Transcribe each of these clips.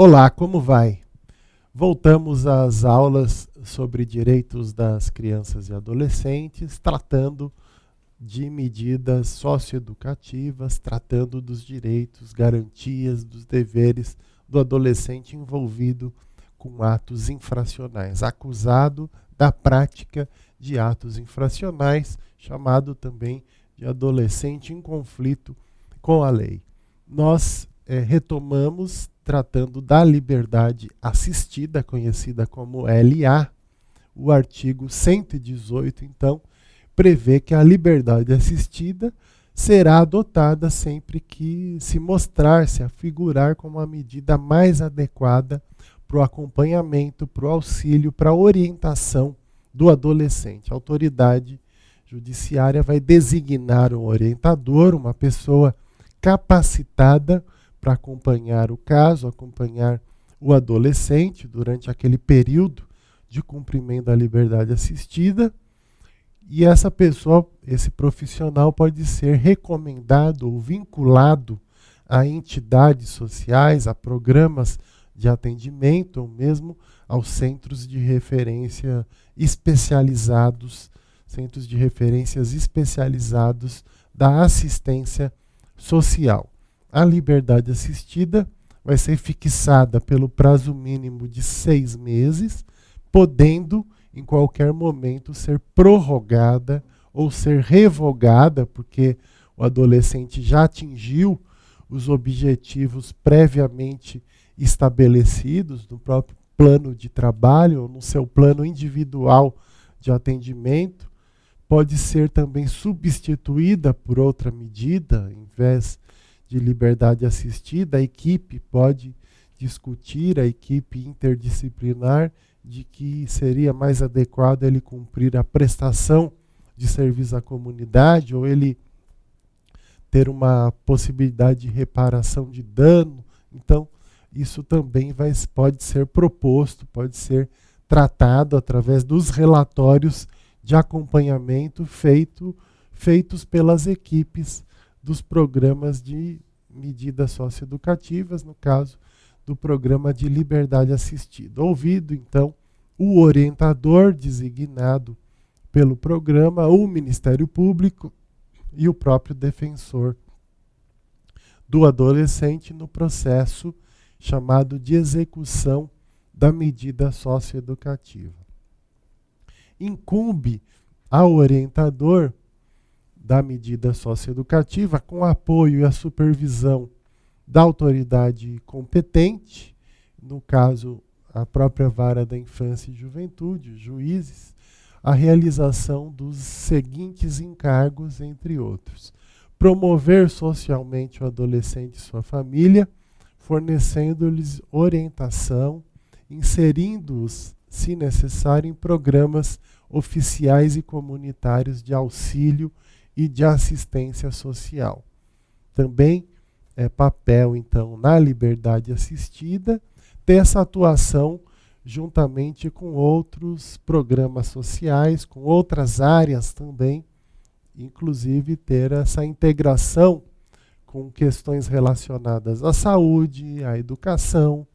Olá, como vai? Voltamos às aulas sobre direitos das crianças e adolescentes, tratando de medidas socioeducativas, tratando dos direitos, garantias, dos deveres do adolescente envolvido com atos infracionais, acusado da prática de atos infracionais, chamado também de adolescente em conflito com a lei. Nós retomamos tratando da liberdade assistida, conhecida como LA. O artigo 118, então, prevê que a liberdade assistida será adotada sempre que se mostrar, se afigurar como a medida mais adequada para o acompanhamento, para o auxílio, para a orientação do adolescente. A autoridade judiciária vai designar um orientador, uma pessoa capacitada para acompanhar o caso, acompanhar o adolescente durante aquele período de cumprimento da liberdade assistida. E essa pessoa, esse profissional, pode ser recomendado ou vinculado a entidades sociais, a programas de atendimento ou mesmo aos centros de referência especializados, centros de referências especializados da assistência social. A liberdade assistida vai ser fixada pelo prazo mínimo de 6 meses, podendo, em qualquer momento, ser prorrogada ou ser revogada, porque o adolescente já atingiu os objetivos previamente estabelecidos no próprio plano de trabalho ou no seu plano individual de atendimento. Pode ser também substituída por outra medida, em vez de liberdade assistida, a equipe pode discutir, a equipe interdisciplinar, de que seria mais adequado ele cumprir a prestação de serviço à comunidade ou ele ter uma possibilidade de reparação de dano. Então, isso também pode ser proposto, pode ser tratado através dos relatórios de acompanhamento feitos pelas equipes dos programas de medidas socioeducativas, no caso do programa de liberdade assistida. Ouvido, então, o orientador designado pelo programa, o Ministério Público e o próprio defensor do adolescente no processo chamado de execução da medida socioeducativa. Incumbe ao orientador da medida socioeducativa, com apoio e a supervisão da autoridade competente, no caso, a própria Vara da Infância e Juventude, os juízes, a realização dos seguintes encargos, entre outros: promover socialmente o adolescente e sua família, fornecendo-lhes orientação, inserindo-os, se necessário, em programas oficiais e comunitários de auxílio e de assistência social. Também é papel, então, na liberdade assistida, ter essa atuação juntamente com outros programas sociais, com outras áreas também, inclusive ter essa integração com questões relacionadas à saúde, à educação,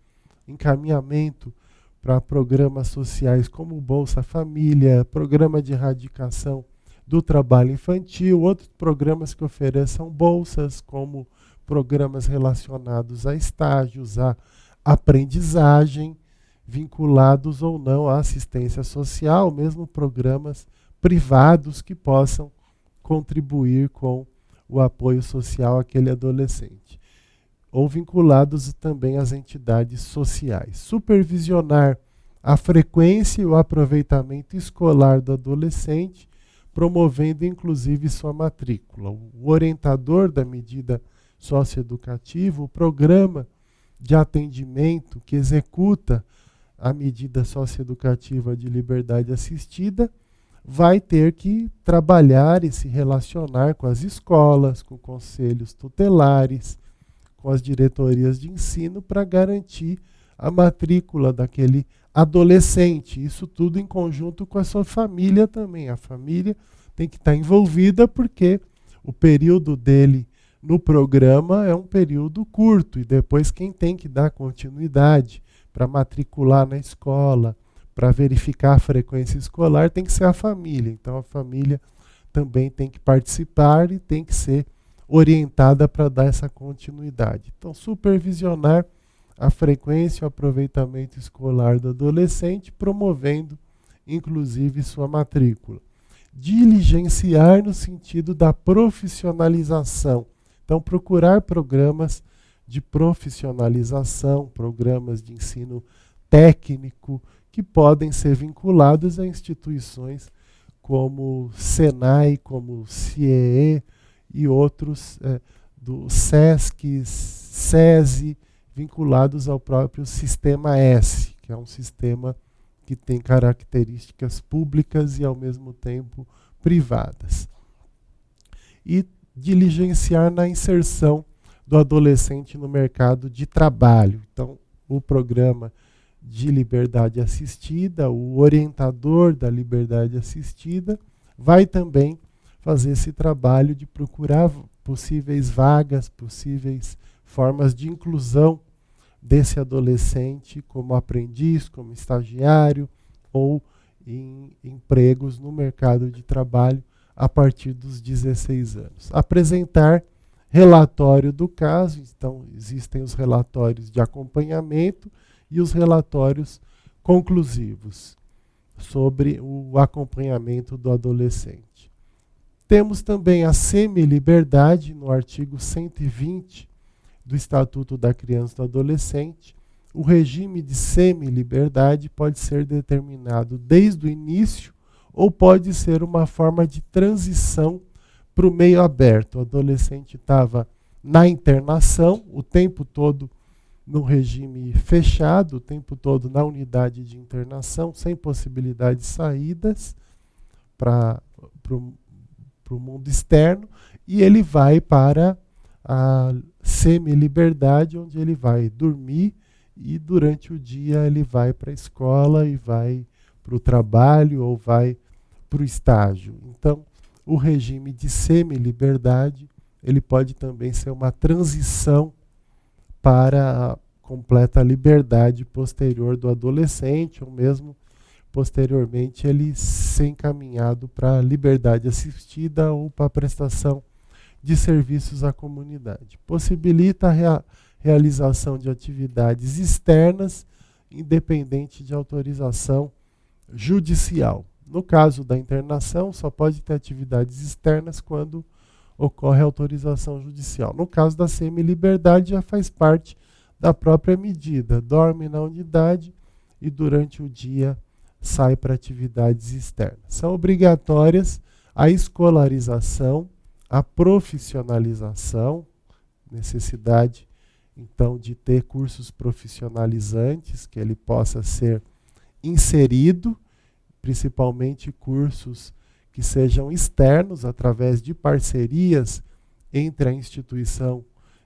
encaminhamento para programas sociais como Bolsa Família, programa de erradicação do trabalho infantil, outros programas que ofereçam bolsas, como programas relacionados a estágios, a aprendizagem, vinculados ou não à assistência social, mesmo programas privados que possam contribuir com o apoio social àquele adolescente, ou vinculados também às entidades sociais. Supervisionar a frequência e o aproveitamento escolar do adolescente, promovendo inclusive sua matrícula. O orientador da medida socioeducativa, o programa de atendimento que executa a medida socioeducativa de liberdade assistida, vai ter que trabalhar e se relacionar com as escolas, com conselhos tutelares, com as diretorias de ensino para garantir a matrícula daquele adolescente. Isso tudo em conjunto com a sua família também. A família tem que estar envolvida porque o período dele no programa é um período curto, e depois quem tem que dar continuidade para matricular na escola, para verificar a frequência escolar, tem que ser a família. Então a família também tem que participar e tem que ser orientada para dar essa continuidade. Então, supervisionar a frequência e o aproveitamento escolar do adolescente, promovendo, inclusive, sua matrícula. Diligenciar no sentido da profissionalização. Então, procurar programas de profissionalização, programas de ensino técnico, que podem ser vinculados a instituições como Senai, como CIEE e outros do SESC, SESI, vinculados ao próprio Sistema S, que é um sistema que tem características públicas e, ao mesmo tempo, privadas. E diligenciar na inserção do adolescente no mercado de trabalho. Então, o programa de liberdade assistida, o orientador da liberdade assistida, vai também fazer esse trabalho de procurar possíveis vagas, possíveis formas de inclusão desse adolescente como aprendiz, como estagiário ou em empregos no mercado de trabalho a partir dos 16 anos. Apresentar relatório do caso, então existem os relatórios de acompanhamento e os relatórios conclusivos sobre o acompanhamento do adolescente. Temos também a semi-liberdade, no artigo 120 do Estatuto da Criança e do Adolescente. O regime de semi-liberdade pode ser determinado desde o início ou pode ser uma forma de transição para o meio aberto. O adolescente estava na internação o tempo todo, no regime fechado, o tempo todo na unidade de internação, sem possibilidade de saídas para o mundo externo, e ele vai para a semi-liberdade, onde ele vai dormir e durante o dia ele vai para a escola e vai para o trabalho ou vai para o estágio. Então, o regime de semi-liberdade, ele pode também ser uma transição para a completa liberdade posterior do adolescente, ou mesmo posteriormente ele ser encaminhado para a liberdade assistida ou para a prestação de serviços à comunidade. Possibilita a realização de atividades externas, independente de autorização judicial. No caso da internação, só pode ter atividades externas quando ocorre autorização judicial. No caso da semi-liberdade, já faz parte da própria medida. Dorme na unidade e durante o dia sai para atividades externas. São obrigatórias a escolarização, a profissionalização, necessidade, então, de ter cursos profissionalizantes, que ele possa ser inserido, principalmente cursos que sejam externos, através de parcerias entre a instituição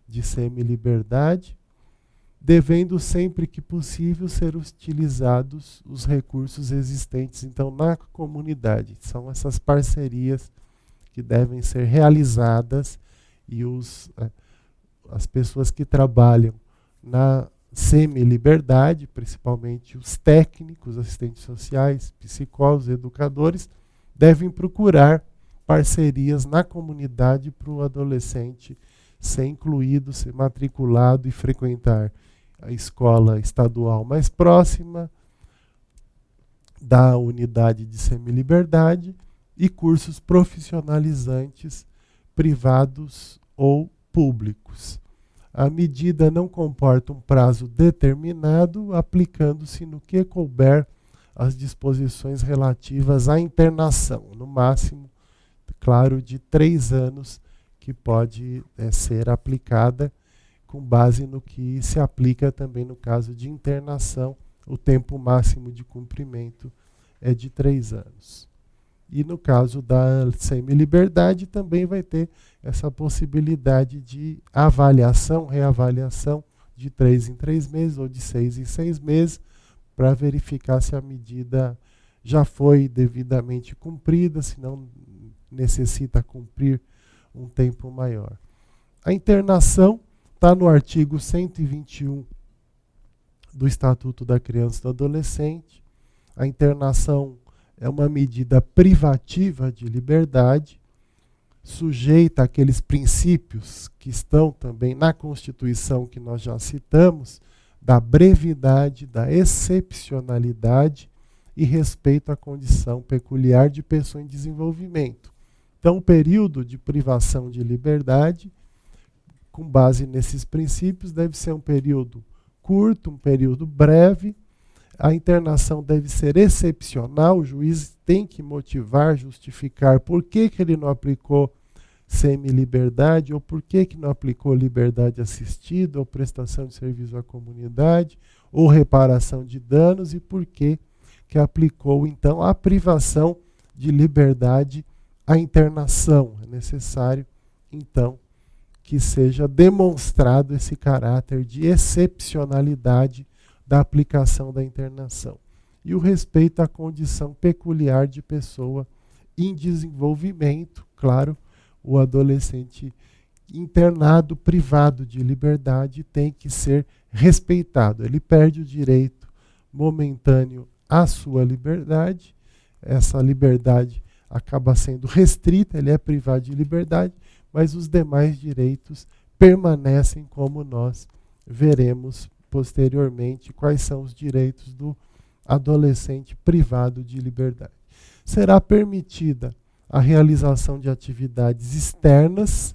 de semi-liberdade, devendo sempre que possível ser utilizados os recursos existentes, então, na comunidade. São essas parcerias que devem ser realizadas e as pessoas que trabalham na semi-liberdade, principalmente os técnicos, assistentes sociais, psicólogos, educadores, devem procurar parcerias na comunidade para o adolescente ser incluído, ser matriculado e frequentar a escola estadual mais próxima da unidade de semi-liberdade e cursos profissionalizantes privados ou públicos. A medida não comporta um prazo determinado, aplicando-se no que couber as disposições relativas à internação, no máximo, claro, de 3 anos, que pode ser aplicada com base no que se aplica também no caso de internação. O tempo máximo de cumprimento é de 3 anos. E no caso da semi-liberdade também vai ter essa possibilidade de avaliação, reavaliação de 3 em 3 meses ou de 6 em 6 meses, para verificar se a medida já foi devidamente cumprida, se não necessita cumprir um tempo maior. A internação está no artigo 121 do Estatuto da Criança e do Adolescente. A internação é uma medida privativa de liberdade, sujeita àqueles princípios que estão também na Constituição que nós já citamos, da brevidade, da excepcionalidade e respeito à condição peculiar de pessoa em desenvolvimento. Então, o período de privação de liberdade, com base nesses princípios, deve ser um período curto, um período breve. A internação deve ser excepcional, o juiz tem que motivar, justificar por que ele não aplicou semi-liberdade, ou por que não aplicou liberdade assistida, ou prestação de serviço à comunidade, ou reparação de danos, e por que aplicou, então, a privação de liberdade à internação. É necessário, então, que seja demonstrado esse caráter de excepcionalidade da aplicação da internação. E o respeito à condição peculiar de pessoa em desenvolvimento, claro, o adolescente internado, privado de liberdade, tem que ser respeitado. Ele perde o direito momentâneo à sua liberdade, essa liberdade acaba sendo restrita, ele é privado de liberdade, mas os demais direitos permanecem, como nós veremos posteriormente quais são os direitos do adolescente privado de liberdade. Será permitida a realização de atividades externas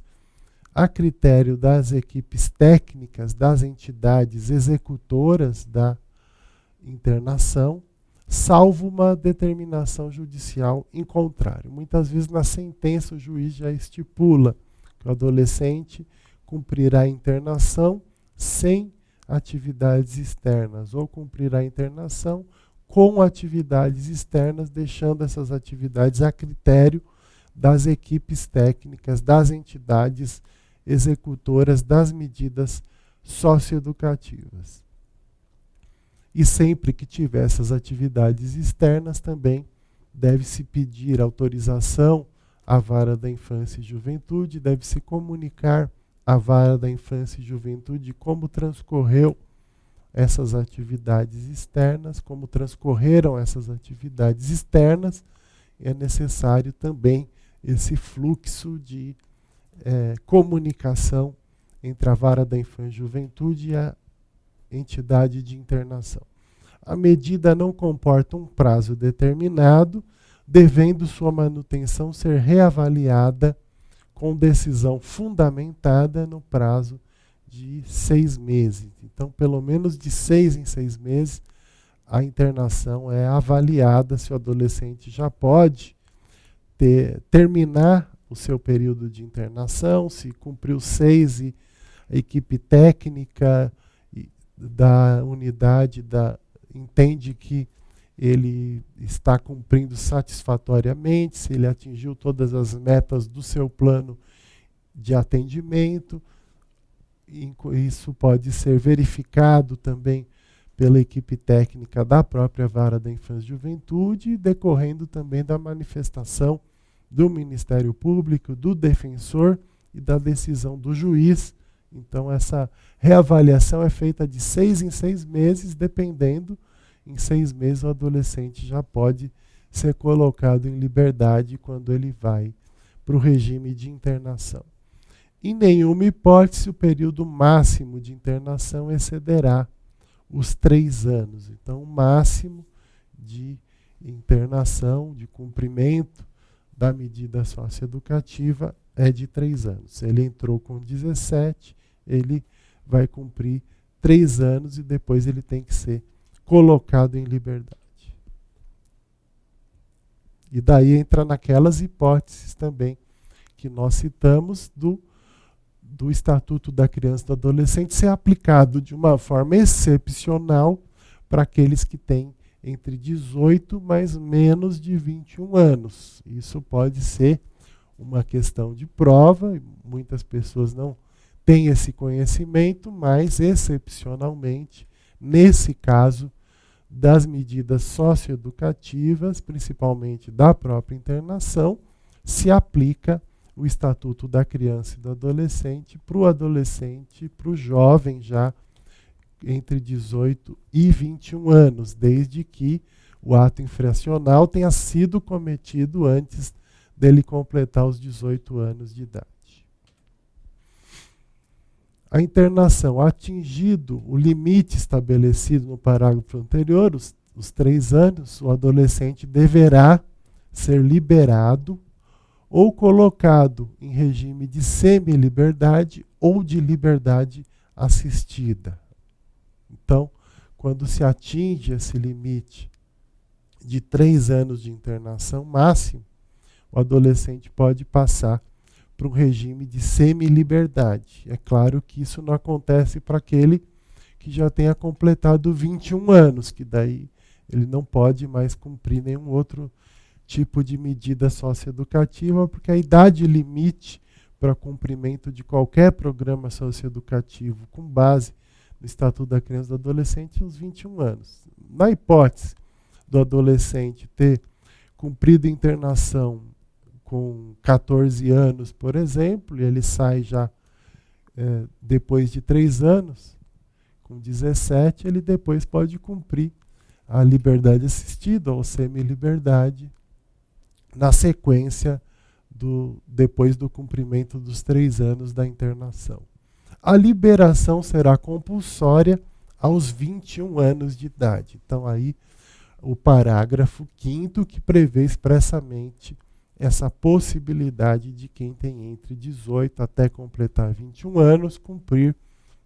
a critério das equipes técnicas das entidades executoras da internação, salvo uma determinação judicial em contrário. Muitas vezes na sentença o juiz já estipula que o adolescente cumprirá a internação sem atividades externas, ou cumprirá a internação com atividades externas, deixando essas atividades a critério das equipes técnicas, das entidades executoras das medidas socioeducativas. E sempre que tiver essas atividades externas, também deve-se pedir autorização à Vara da Infância e Juventude, deve-se comunicar à Vara da Infância e Juventude como transcorreu essas atividades externas, como transcorreram essas atividades externas. É necessário também esse fluxo de comunicação entre a Vara da Infância e Juventude e a entidade de internação. A medida não comporta um prazo determinado, devendo sua manutenção ser reavaliada com decisão fundamentada no prazo de 6 meses. Então, pelo menos de 6 em 6 meses, a internação é avaliada se o adolescente já pode terminar o seu período de internação, se cumpriu 6 e a equipe técnica da unidade entende que ele está cumprindo satisfatoriamente, se ele atingiu todas as metas do seu plano de atendimento. Isso pode ser verificado também pela equipe técnica da própria Vara da Infância e Juventude, decorrendo também da manifestação do Ministério Público, do defensor e da decisão do juiz. Então, essa reavaliação é feita de 6 em 6 meses, dependendo. Em 6 meses, o adolescente já pode ser colocado em liberdade quando ele vai para o regime de internação. Em nenhuma hipótese, o período máximo de internação excederá os 3 anos. Então, o máximo de internação, de cumprimento da medida socioeducativa é de 3 anos. Se ele entrou com 17, ele vai cumprir 3 anos e depois ele tem que ser colocado em liberdade. E daí entra naquelas hipóteses também que nós citamos do Estatuto da Criança e do Adolescente ser aplicado de uma forma excepcional para aqueles que têm entre 18 mas menos de 21 anos. Isso pode ser uma questão de prova, muitas pessoas não têm esse conhecimento, mas excepcionalmente, nesse caso das medidas socioeducativas, principalmente da própria internação, se aplica o Estatuto da Criança e do Adolescente para o adolescente, para o jovem já entre 18 e 21 anos, desde que o ato infracional tenha sido cometido antes dele completar os 18 anos de idade. A internação, atingido o limite estabelecido no parágrafo anterior, os 3 anos, o adolescente deverá ser liberado ou colocado em regime de semi-liberdade ou de liberdade assistida. Então, quando se atinge esse limite de 3 anos de internação máximo, o adolescente pode passar para um regime de semi-liberdade. É claro que isso não acontece para aquele que já tenha completado 21 anos, que daí ele não pode mais cumprir nenhum outro tipo de medida socioeducativa, porque a idade limite para cumprimento de qualquer programa socioeducativo com base no Estatuto da Criança e do Adolescente é os 21 anos. Na hipótese do adolescente ter cumprido internação com 14 anos, por exemplo, e ele sai já depois de 3 anos, com 17, ele depois pode cumprir a liberdade assistida ou semi-liberdade na sequência depois do cumprimento dos 3 anos da internação. A liberação será compulsória aos 21 anos de idade. Então aí o parágrafo 5º que prevê expressamente essa possibilidade de quem tem entre 18 até completar 21 anos cumprir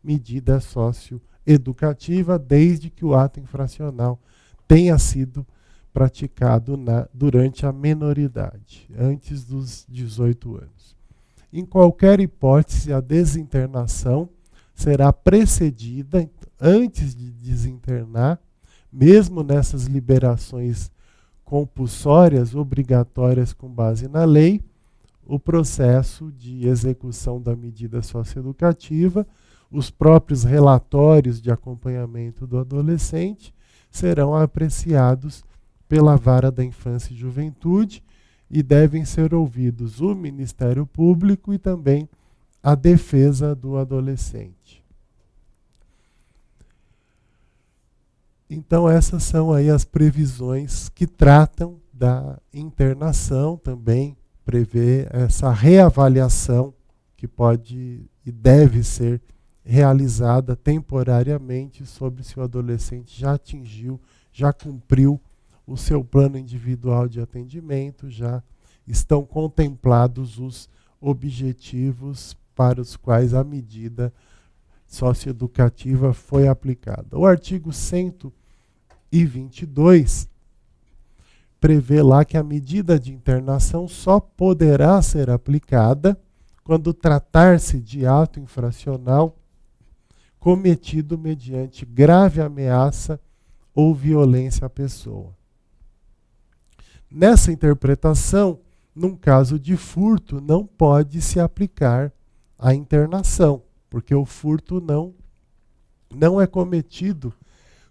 medida socioeducativa desde que o ato infracional tenha sido praticado durante a menoridade, antes dos 18 anos. Em qualquer hipótese, a desinternação será precedida, antes de desinternar, mesmo nessas liberações compulsórias, obrigatórias com base na lei, o processo de execução da medida socioeducativa, os próprios relatórios de acompanhamento do adolescente serão apreciados pela Vara da Infância e Juventude e devem ser ouvidos o Ministério Público e também a defesa do adolescente. Então essas são aí as previsões que tratam da internação, também prevê essa reavaliação que pode e deve ser realizada temporariamente sobre se o adolescente já atingiu, já cumpriu o seu plano individual de atendimento, já estão contemplados os objetivos para os quais a medida socioeducativa foi aplicada. O artigo 122 prevê lá que a medida de internação só poderá ser aplicada quando tratar-se de ato infracional cometido mediante grave ameaça ou violência à pessoa. Nessa interpretação, num caso de furto, não pode se aplicar a internação, porque o furto não é cometido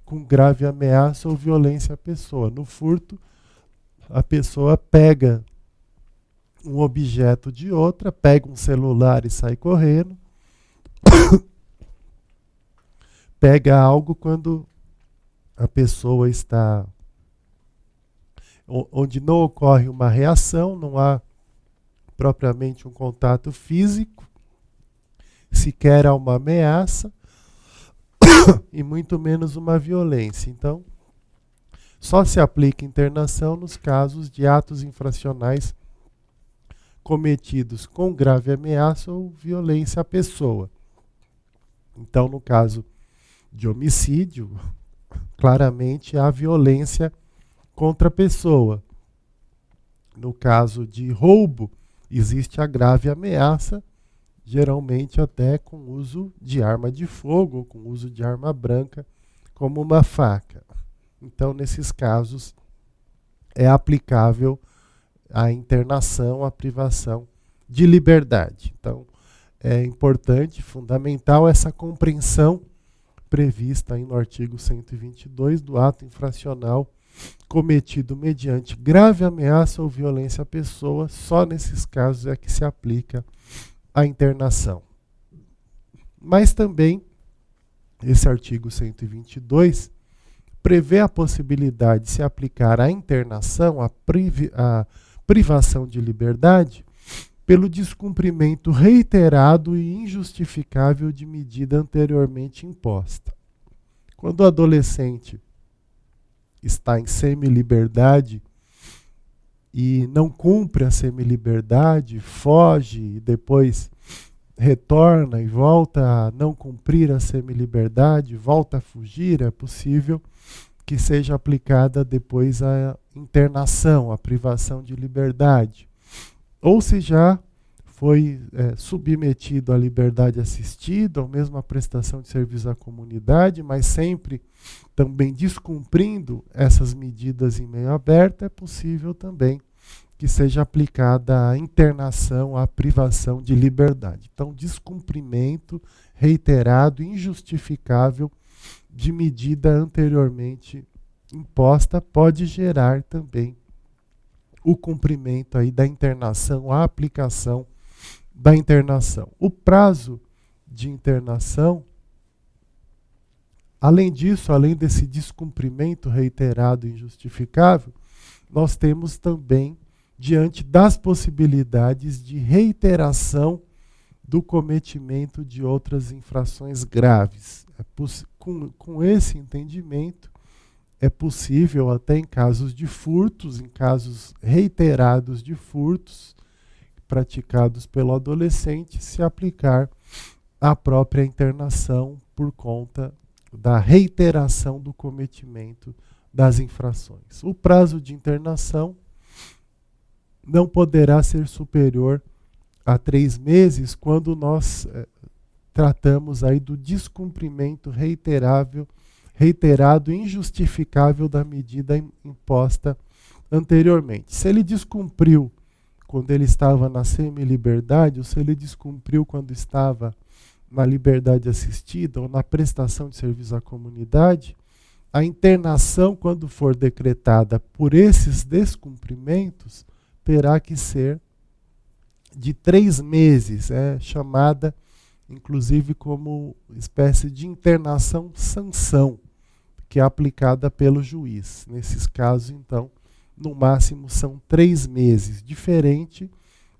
com grave ameaça ou violência à pessoa. No furto, a pessoa pega um objeto de outra, pega um celular e sai correndo, pega algo quando a pessoa está onde não ocorre uma reação, não há propriamente um contato físico, sequer há uma ameaça e muito menos uma violência. Então, só se aplica internação nos casos de atos infracionais cometidos com grave ameaça ou violência à pessoa. Então, no caso de homicídio, claramente há violência contra a pessoa. No caso de roubo, existe a grave ameaça, geralmente até com uso de arma de fogo, ou com uso de arma branca, como uma faca. Então, nesses casos, é aplicável a internação, a privação de liberdade. Então, é importante, fundamental, essa compreensão prevista aí no artigo 122 do ato infracional cometido mediante grave ameaça ou violência à pessoa, só nesses casos é que se aplica a internação. Mas também, esse artigo 122 prevê a possibilidade de se aplicar à internação, à privação de liberdade, pelo descumprimento reiterado e injustificável de medida anteriormente imposta. Quando o adolescente está em semiliberdade e não cumpre a semiliberdade, foge e depois retorna e volta a não cumprir a semiliberdade, volta a fugir, é possível que seja aplicada depois a internação, a privação de liberdade. Ou se já foi submetido à liberdade assistida, ou mesmo à prestação de serviço à comunidade, mas sempre também descumprindo essas medidas em meio aberto, é possível também que seja aplicada a internação, a privação de liberdade. Então, descumprimento reiterado, injustificável de medida anteriormente imposta pode gerar também o cumprimento aí da internação, a aplicação da internação. O prazo de internação, além disso, além desse descumprimento reiterado e injustificável, nós temos também, diante das possibilidades de reiteração do cometimento de outras infrações graves. Com esse entendimento, é possível, até em casos de furtos, em casos reiterados de furtos praticados pelo adolescente, se aplicar a própria internação por conta da reiteração do cometimento das infrações. O prazo de internação não poderá ser superior a 3 meses quando nós tratamos aí do descumprimento reiterado e injustificável da medida imposta anteriormente. Se ele descumpriu quando ele estava na semiliberdade, ou se ele descumpriu quando estava na liberdade assistida ou na prestação de serviço à comunidade, a internação, quando for decretada por esses descumprimentos, terá que ser de 3 meses, chamada inclusive como espécie de internação-sanção, que é aplicada pelo juiz. Nesses casos, então, no máximo são 3 meses, diferente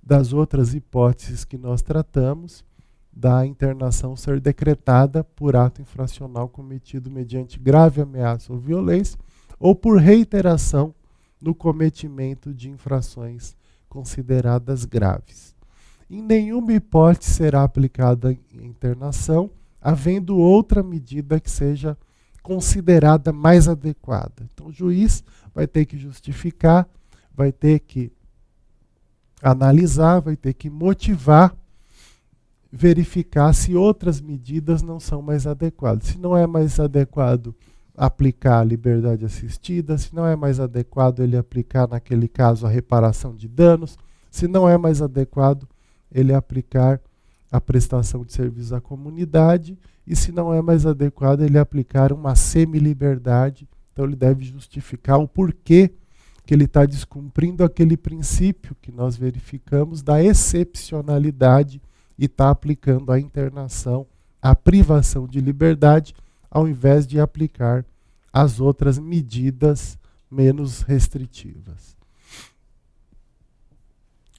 das outras hipóteses que nós tratamos, da internação ser decretada por ato infracional cometido mediante grave ameaça ou violência, ou por reiteração no cometimento de infrações consideradas graves. Em nenhuma hipótese será aplicada a internação, havendo outra medida que seja considerada mais adequada. Então, o juiz vai ter que justificar, vai ter que analisar, vai ter que motivar, verificar se outras medidas não são mais adequadas. Se não é mais adequado aplicar a liberdade assistida, se não é mais adequado ele aplicar, naquele caso, a reparação de danos, se não é mais adequado ele aplicar a prestação de serviço à comunidade, e se não é mais adequado ele aplicar uma semiliberdade. Então ele deve justificar o porquê que ele está descumprindo aquele princípio que nós verificamos da excepcionalidade e está aplicando a internação, a privação de liberdade, ao invés de aplicar as outras medidas menos restritivas.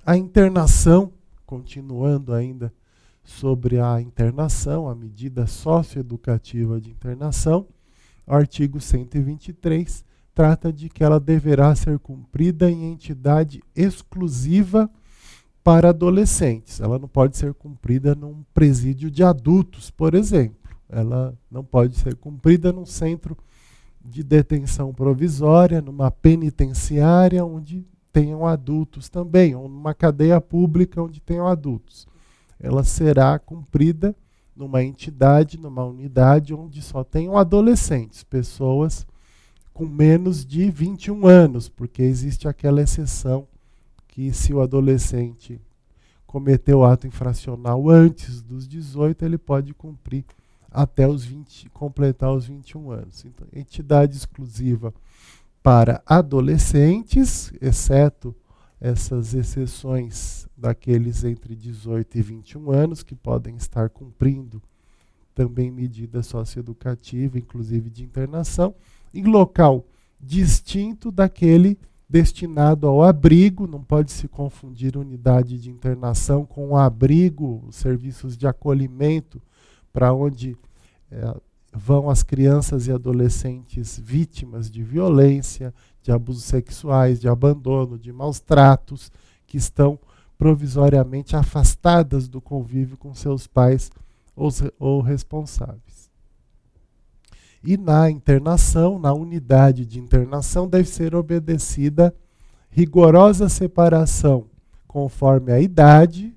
A internação, continuando ainda sobre a internação, a medida socioeducativa de internação, o artigo 123 trata de que ela deverá ser cumprida em entidade exclusiva para adolescentes. Ela não pode ser cumprida num presídio de adultos, por exemplo. Ela não pode ser cumprida num centro de detenção provisória, numa penitenciária onde tenham adultos também, ou numa cadeia pública onde tenham adultos. Ela será cumprida numa entidade, numa unidade onde só tenham adolescentes, pessoas com menos de 21 anos, porque existe aquela exceção que se o adolescente cometeu ato infracional antes dos 18, ele pode cumprir até completar os 21 anos. Então, entidade exclusiva para adolescentes, exceto essas exceções daqueles entre 18 e 21 anos, que podem estar cumprindo também medida socioeducativa, inclusive de internação, em local distinto daquele destinado ao abrigo. Não pode se confundir unidade de internação com o abrigo, os serviços de acolhimento, para onde vão as crianças e adolescentes vítimas de violência, de abusos sexuais, de abandono, de maus tratos, que estão provisoriamente afastadas do convívio com seus pais ou responsáveis. E na internação, na unidade de internação, deve ser obedecida rigorosa separação conforme a idade,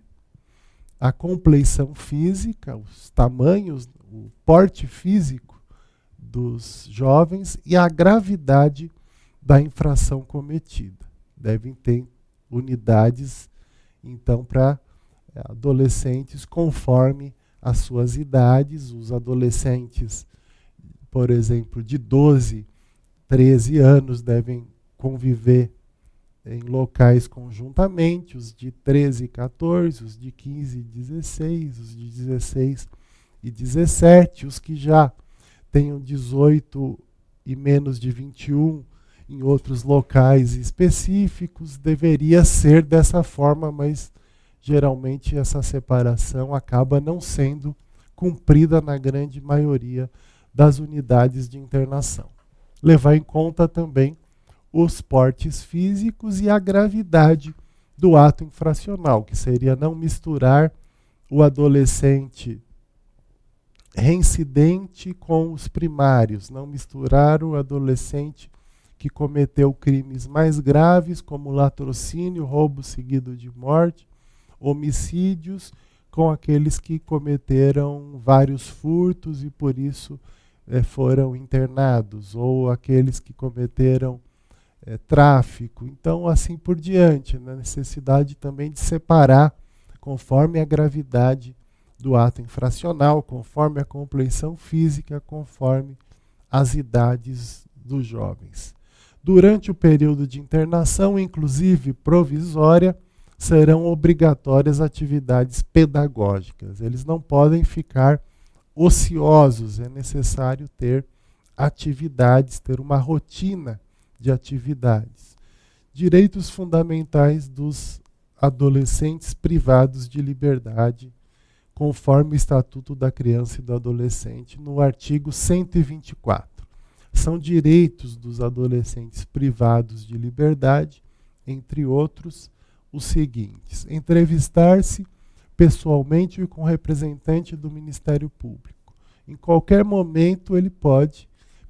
a compleição física, os tamanhos, o porte físico dos jovens e a gravidade da infração cometida. Devem ter unidades, então, para adolescentes conforme as suas idades. Os adolescentes, por exemplo, de 12, 13 anos devem conviver em locais conjuntamente, os de 13 e 14, os de 15 e 16, os de 16 e 17, os que já tenham 18 e menos de 21 em outros locais específicos. Deveria ser dessa forma, mas geralmente essa separação acaba não sendo cumprida na grande maioria das unidades de internação. Levar em conta também os portes físicos e a gravidade do ato infracional, que seria não misturar o adolescente reincidente com os primários, não misturar o adolescente que cometeu crimes mais graves, como latrocínio, roubo seguido de morte, homicídios, com aqueles que cometeram vários furtos e por isso foram internados, ou aqueles que cometeram tráfico. Então, assim por diante, na necessidade também de separar conforme a gravidade do ato infracional, conforme a compleição física, conforme as idades dos jovens. Durante o período de internação, inclusive provisória, serão obrigatórias atividades pedagógicas. Eles não podem ficar ociosos, é necessário ter atividades, ter uma rotina de atividades. Direitos fundamentais dos adolescentes privados de liberdade, conforme o Estatuto da Criança e do Adolescente, no artigo 124. São direitos dos adolescentes privados de liberdade, entre outros, os seguintes: entrevistar-se pessoalmente e com representante do Ministério Público. Em qualquer momento ele pode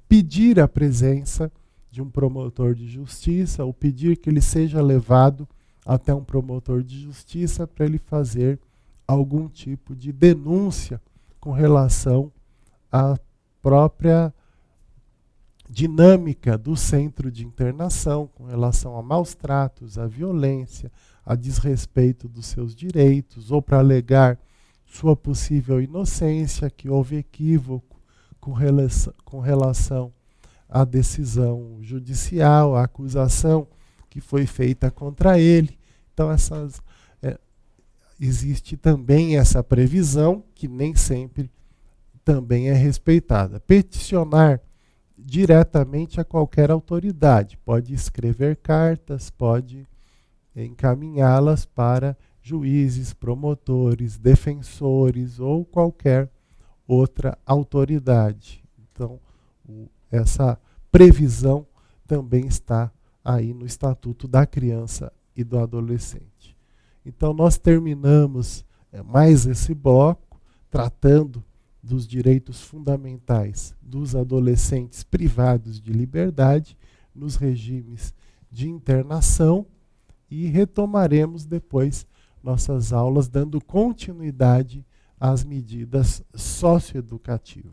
pedir a presença de um promotor de justiça ou pedir que ele seja levado até um promotor de justiça para ele fazer algum tipo de denúncia com relação à própria dinâmica do centro de internação, com relação a maus tratos, a violência, a desrespeito dos seus direitos, ou para alegar sua possível inocência, que houve equívoco com relação à decisão judicial, à acusação que foi feita contra ele. Então, existe também essa previsão, que nem sempre também é respeitada. Peticionar diretamente a qualquer autoridade. Pode escrever cartas, pode encaminhá-las para juízes, promotores, defensores ou qualquer outra autoridade. Então, essa previsão também está aí no Estatuto da Criança e do Adolescente. Então, nós terminamos mais esse bloco tratando dos direitos fundamentais dos adolescentes privados de liberdade nos regimes de internação, e retomaremos depois nossas aulas dando continuidade às medidas socioeducativas.